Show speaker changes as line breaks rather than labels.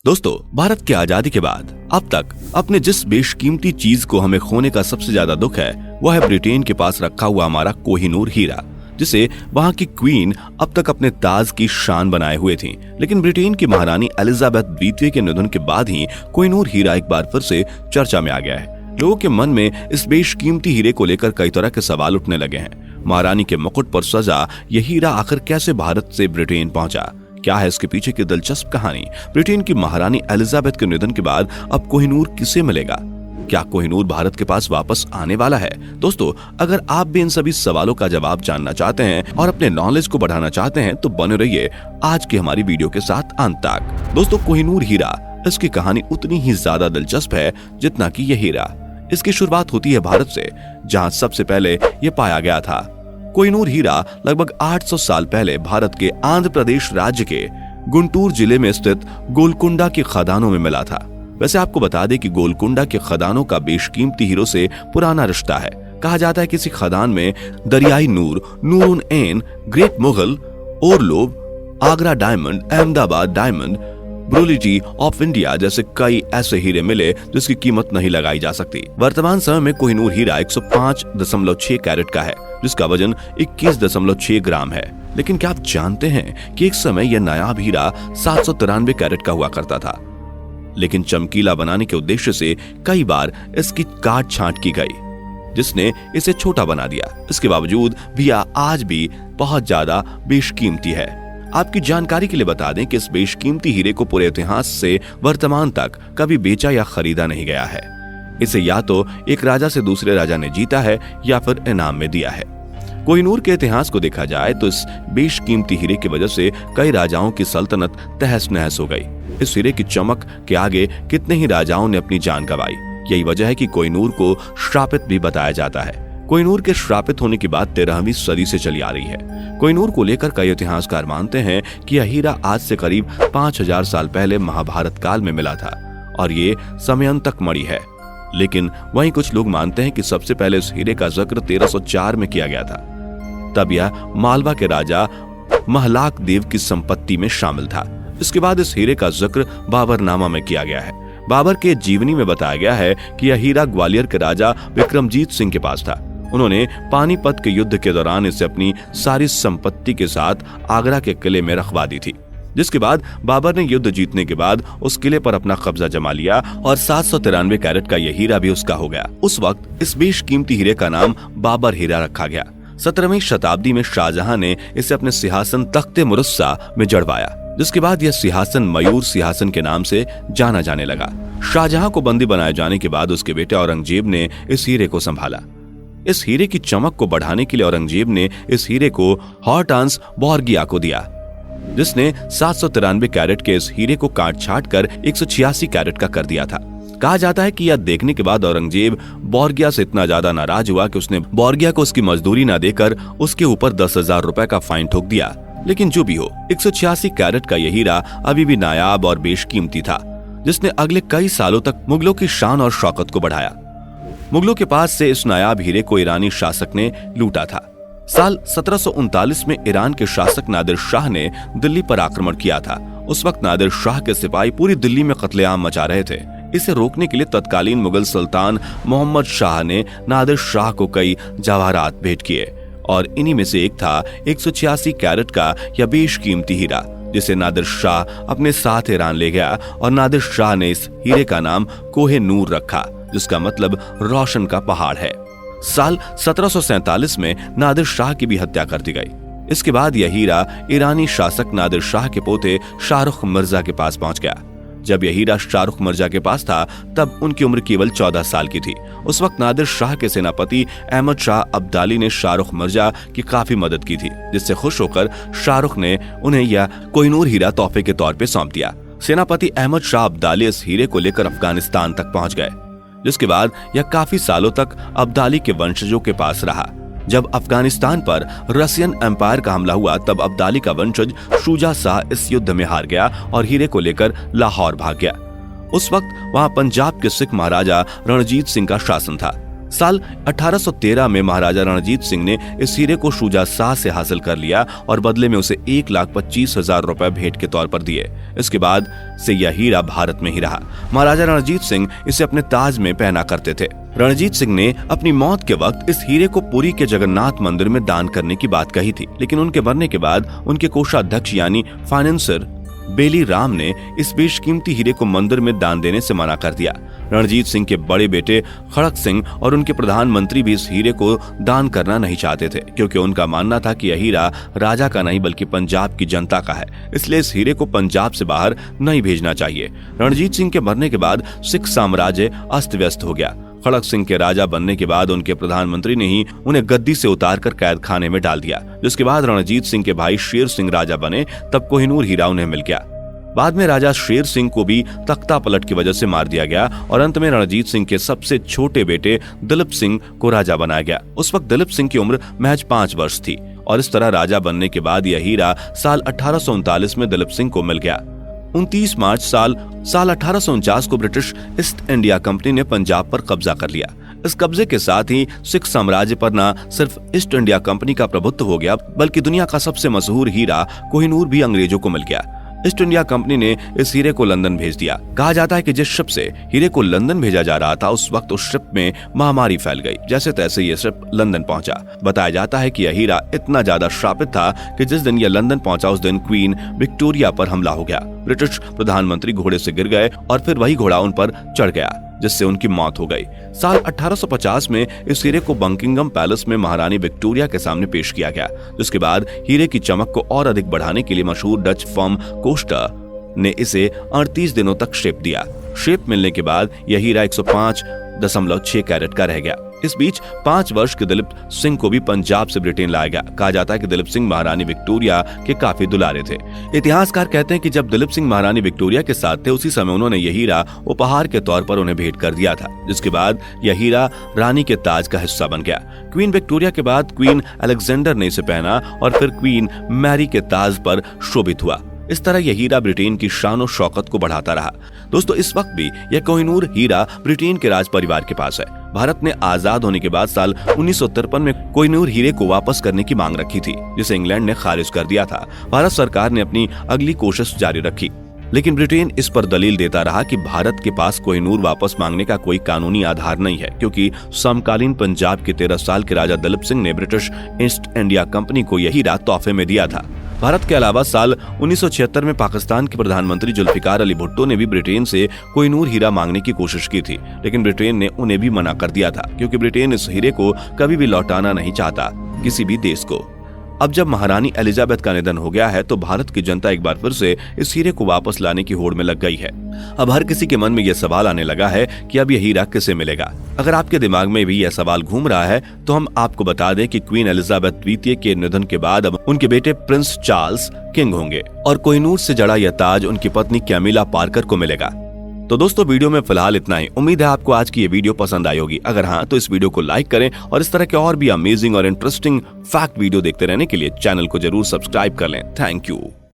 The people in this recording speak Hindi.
दोस्तों, भारत की आजादी के बाद अब तक अपने जिस बेशकीमती चीज को हमें खोने का सबसे ज्यादा दुख है वह है ब्रिटेन के पास रखा हुआ हमारा कोहिनूर हीरा, जिसे वहां की क्वीन अब तक अपने ताज की शान बनाए हुए थी। लेकिन ब्रिटेन की महारानी एलिजाबेथ द्वितीय के निधन के बाद ही कोहिनूर हीरा एक बार फिर से चर्चा में आ गया है। लोगों के मन में इस बेशकीमती हीरे को लेकर कई तरह के सवाल उठने लगे हैं। महारानी के मुकुट पर सजा यह हीरा आखिर कैसे भारत से ब्रिटेन पहुंचा? क्या है इसके पीछे की दिलचस्प कहानी? ब्रिटेन की महारानी एलिजाबेथ के निधन के बाद अब कोहिनूर किसे मिलेगा? क्या कोहिनूर भारत के पास वापस आने वाला है? दोस्तों, अगर आप भी इन सभी सवालों का जवाब जानना चाहते हैं और अपने नॉलेज को बढ़ाना चाहते हैं तो बने रहिए आज की हमारी वीडियो के साथ अंत तक। दोस्तों, कोहिनूर हीरा, इसकी कहानी उतनी ही ज्यादा दिलचस्प है जितना कि यह हीरा। इसकी शुरुआत होती है भारत से, जहां सबसे पहले यह पाया गया था। कोहिनूर हीरा लगभग 800 साल पहले भारत के आंध्र प्रदेश राज्य के गुंटूर जिले में स्थित गोलकुंडा के खदानों में मिला था। वैसे आपको बता दें कि गोलकुंडा के खदानों का बेशकीमती हीरों से पुराना रिश्ता है। कहा जाता है किसी खदान में Dariya Noor, Nurul Ain, great Mughal, Orlov, Agra diamond, Ahmedabad diamond, Brolity of India जैसे कई ऐसे हीरे मिले जिसकी कीमत नहीं लगाई जा सकती। वर्तमान समय में कोहिनूर हीरा 105.6 कैरेट का है, जिसका वजन 21.6 ग्राम है। लेकिन क्या आप जानते हैं कि एक समय यह नायाब हीरा 793 कैरेट का हुआ करता था। लेकिन चमकीला बनाने के उद्देश्य से कई बार इसकी काट छांट की गई, जिसने इसे छोटा बना दिया। इसके बावजूद भी यह आज भी बहुत ज्यादा बेशकीमती है। आपकी जानकारी के लिए बता दें कि इस बेशकीमती हीरे को पूरे इतिहास से वर्तमान तक कभी बेचा या खरीदा नहीं गया है। इसे या तो एक राजा से दूसरे राजा ने जीता है या फिर इनाम में दिया है। कोहिनूर के इतिहास को देखा जाए तो इस बेशकीमती हीरे की वजह से कई राजाओं की सल्तनत तहस नहस हो गई। इस हीरे की चमक के आगे कितने ही राजाओं ने अपनी जान गंवाई। यही वजह है कि कोहिनूर को श्रापित भी बताया जाता है। कोहिनूर के श्रापित होने की बात 13वीं सदी से चली आ रही है। कोहिनूर को लेकर कई इतिहासकार मानते हैं कि यह हीरा आज से करीब 5000 साल पहले महाभारत काल में मिला था और ये समयंतक मणि है। लेकिन वहीं कुछ लोग मानते हैं कि सबसे पहले इस हीरे का जिक्र 1304 में किया गया था। तब यह मालवा के राजा महलाक देव की संपत्ति में शामिल था। इसके बाद इस हीरे का जिक्र बाबरनामा में किया गया है। बाबर के जीवनी में बताया गया है कि यह हीरा ग्वालियर के राजा विक्रमजीत सिंह के पास था। उन्होंने पानीपत के युद्ध के दौरान इसे अपनी सारी संपत्ति के साथ आगरा के किले में रखवा दी थी, जिसके बाद बाबर ने युद्ध जीतने के बाद उस किले पर अपना कब्जा जमा लिया और 793 कैरेट का यह हीरा भी उसका हो गया। उस वक्त इस बेशकीमती हीरे का नाम बाबर हीरा रखा गया। 17वीं शताब्दी में शाहजहां ने इसे अपने सिंहासन तख्ते मुरस्सा में जड़वाया, जिसके बाद यह सिंहासन मयूर सिंहासन के नाम से जाना जाने लगा। शाहजहां को बंदी बनाए जाने के बाद उसके बेटे औरंगजेब ने इस हीरे को संभाला। इस हीरे की चमक को बढ़ाने के लिए औरंगजेब ने इस हीरे को हॉर्टांस बोर्गिया को दिया, जिसने 793 कैरेट के इस हीरे को काट छाट कर 186 कैरेट का कर दिया था। कहा जाता है कि यह देखने के बाद औरंगजेब बोर्गिया से इतना ज्यादा नाराज हुआ कि उसने बोर्गिया को उसकी मजदूरी न देकर उसके ऊपर 10,000 रुपए का फाइन ठोक दिया। लेकिन जो भी हो, 186 कैरेट का यह हीरा अभी भी नायाब और बेशकीमती था, जिसने अगले कई सालों तक मुगलों की शान और शौकत को बढ़ाया। मुगलों के पास से इस नायाब हीरे को ईरानी शासक ने लूटा था। साल 1739 में ईरान के शासक नादिर शाह ने दिल्ली पर आक्रमण किया था। उस वक्त नादिर शाह के सिपाही पूरी दिल्ली में कत्लेआम मचा रहे थे। इसे रोकने के लिए तत्कालीन मुगल सुल्तान मोहम्मद शाह ने नादिर शाह को कई जवाहरात भेंट किए और इन्हीं में से एक था 186 कैरेट का यह बेशकीमती हीरा, जिसे नादिर शाह अपने साथ ईरान ले गया और नादिर शाह ने इस हीरे का नाम कोहिनूर रखा, जिसका मतलब रोशन का पहाड़ है। साल 1747 में नादिर शाह की भी हत्या कर दी गई। इसके बाद यह हीरा ईरानी शासक नादिर शाह के पोते शाहरुख मिर्जा के पास पहुंच गया। जब यह हीरा शाहरुख मिर्जा के पास था तब उनकी उम्र केवल 14 साल की थी। उस वक्त नादिर शाह के सेनापति अहमद शाह अब्दाली ने शाहरुख मिर्जा की काफी मदद की थी, जिससे खुश होकर शाहरुख ने उन्हें यह कोहिनूर हीरा तोहफे के तौर पे सौंप दिया। सेनापति अहमद शाह अब्दाली इस हीरे को लेकर अफगानिस्तान तक पहुंच गए, जिसके बाद यह काफी सालों तक अब्दाली के वंशजों के पास रहा। जब अफगानिस्तान पर रशियन एम्पायर का हमला हुआ तब अब्दाली का वंशज शुजा शाह इस युद्ध में हार गया और हीरे को लेकर लाहौर भाग गया। उस वक्त वहां पंजाब के सिख महाराजा रणजीत सिंह का शासन था। साल 1813 में महाराजा रणजीत सिंह ने इस हीरे को शुजा शाह से हासिल कर लिया और बदले में उसे 1,25,000 रुपए भेंट के तौर पर दिए। इसके बाद से यह हीरा भारत में ही रहा। महाराजा रणजीत सिंह इसे अपने ताज में पहना करते थे। रणजीत सिंह ने अपनी मौत के वक्त इस हीरे को पुरी के जगन्नाथ मंदिर में दान करने की बात कही थी, लेकिन उनके मरने के बाद उनके कोषाध्यक्ष यानी फाइनेंसर बेली राम ने इस बेशकीमती हीरे को मंदिर में दान देने से मना कर दिया। रणजीत सिंह के बड़े बेटे खड़क सिंह और उनके प्रधानमंत्री भी इस हीरे को दान करना नहीं चाहते थे, क्योंकि उनका मानना था कि यह हीरा राजा का नहीं बल्कि पंजाब की जनता का है, इसलिए इस हीरे को पंजाब से बाहर नहीं भेजना चाहिए। रणजीत सिंह के मरने के बाद सिख साम्राज्य अस्त व्यस्त हो गया। खड़क सिंह के राजा बनने के बाद उनके प्रधानमंत्री ने ही उन्हें गद्दी से उतारकर कैद खाने में डाल दिया। जिसके बाद रणजीत सिंह के भाई शेर सिंह राजा बने, तब कोहिनूर हीरा उन्हें मिल गया। बाद में राजा शेर सिंह को भी तख्ता पलट की वजह से मार दिया गया और अंत में रणजीत सिंह के सबसे छोटे बेटे दिलीप सिंह को राजा बनाया गया। उस वक्त दिलीप सिंह की उम्र महज 5 वर्ष थी और इस तरह राजा बनने के बाद यह हीरा साल 1839 में दिलीप सिंह को मिल गया। 29 मार्च साल 1849 को ब्रिटिश ईस्ट इंडिया कंपनी ने पंजाब पर कब्जा कर लिया। इस कब्जे के साथ ही सिख साम्राज्य पर न सिर्फ ईस्ट इंडिया कंपनी का प्रभुत्व हो गया, बल्कि दुनिया का सबसे मशहूर हीरा कोहिनूर भी अंग्रेजों को मिल गया। ईस्ट इंडिया कंपनी ने इस हीरे को लंदन भेज दिया। कहा जाता है कि जिस शिप से हीरे को लंदन भेजा जा रहा था, उस वक्त उस शिप में महामारी फैल गई। जैसे तैसे ये शिप लंदन पहुंचा। बताया जाता है कि यह हीरा इतना ज्यादा श्रापित था कि जिस दिन यह लंदन पहुंचा उस दिन क्वीन विक्टोरिया पर हमला हो गया। ब्रिटिश प्रधानमंत्री घोड़े से गिर गए और फिर वही घोड़ा उन पर चढ़ गया, जिससे उनकी मौत हो गई। साल 1850 में इस हीरे को बकिंघम पैलेस में महारानी विक्टोरिया के सामने पेश किया गया, जिसके बाद हीरे की चमक को और अधिक बढ़ाने के लिए मशहूर डच फर्म कोस्टा ने इसे 38 दिनों तक शेप दिया। शेप मिलने के बाद यह हीरा 105.6 कैरेट का रह गया। इस बीच 5 वर्ष के दिलीप सिंह को भी पंजाब से ब्रिटेन लाया गया। कहा जाता है कि दिलीप सिंह महारानी विक्टोरिया के काफी दुलारे थे। इतिहासकार कहते हैं कि जब दिलीप सिंह महारानी विक्टोरिया के साथ थे, उसी समय उन्होंने यह हीरा उपहार के तौर पर उन्हें भेंट कर दिया था, जिसके बाद यह हीरा रानी के ताज का हिस्सा बन गया। क्वीन विक्टोरिया के बाद क्वीन अलेक्जेंडर ने इसे पहना और फिर क्वीन मैरी के ताज पर शोभित हुआ। इस तरह यह हीरा ब्रिटेन की शान और शौकत को बढ़ाता रहा। दोस्तों, इस वक्त भी यह कोहिनूर हीरा ब्रिटेन के राज परिवार के पास है। भारत ने आजाद होने के बाद साल 1953 में कोहिनूर हीरे को वापस करने की मांग रखी थी, जिसे इंग्लैंड ने खारिज कर दिया था। भारत सरकार ने अपनी अगली कोशिश जारी रखी, लेकिन ब्रिटेन इस पर दलील देता रहा कि भारत के पास कोहिनूर वापस मांगने का कोई कानूनी आधार नहीं है, क्योंकि समकालीन पंजाब के 13 साल के राजा दिलीप सिंह ने ब्रिटिश ईस्ट इंडिया कंपनी को यह हीरा तोहफे में दिया था। भारत के अलावा साल 1976 में पाकिस्तान के प्रधानमंत्री जुल्फिकार अली भुट्टो ने भी ब्रिटेन से कोहिनूर हीरा मांगने की कोशिश की थी, लेकिन ब्रिटेन ने उन्हें भी मना कर दिया था, क्योंकि ब्रिटेन इस हीरे को कभी भी लौटाना नहीं चाहता किसी भी देश को। अब जब महारानी एलिजाबेथ का निधन हो गया है, तो भारत की जनता एक बार फिर से इस हीरे को वापस लाने की होड़ में लग गई है। अब हर किसी के मन में यह सवाल आने लगा है कि अब यह हीरा किसे मिलेगा। अगर आपके दिमाग में भी यह सवाल घूम रहा है, तो हम आपको बता दें कि क्वीन एलिजाबेथ द्वितीय के निधन के बाद अब उनके बेटे प्रिंस चार्ल्स किंग होंगे और कोहिनूर से जड़ा यह ताज उनकी पत्नी कैमिला पार्कर को मिलेगा। तो दोस्तों, वीडियो में फिलहाल इतना ही। उम्मीद है आपको आज की ये वीडियो पसंद आई होगी। अगर हाँ, तो इस वीडियो को लाइक करें और इस तरह के और भी अमेजिंग और इंटरेस्टिंग फैक्ट वीडियो देखते रहने के लिए चैनल को जरूर सब्सक्राइब कर लें। Thank you.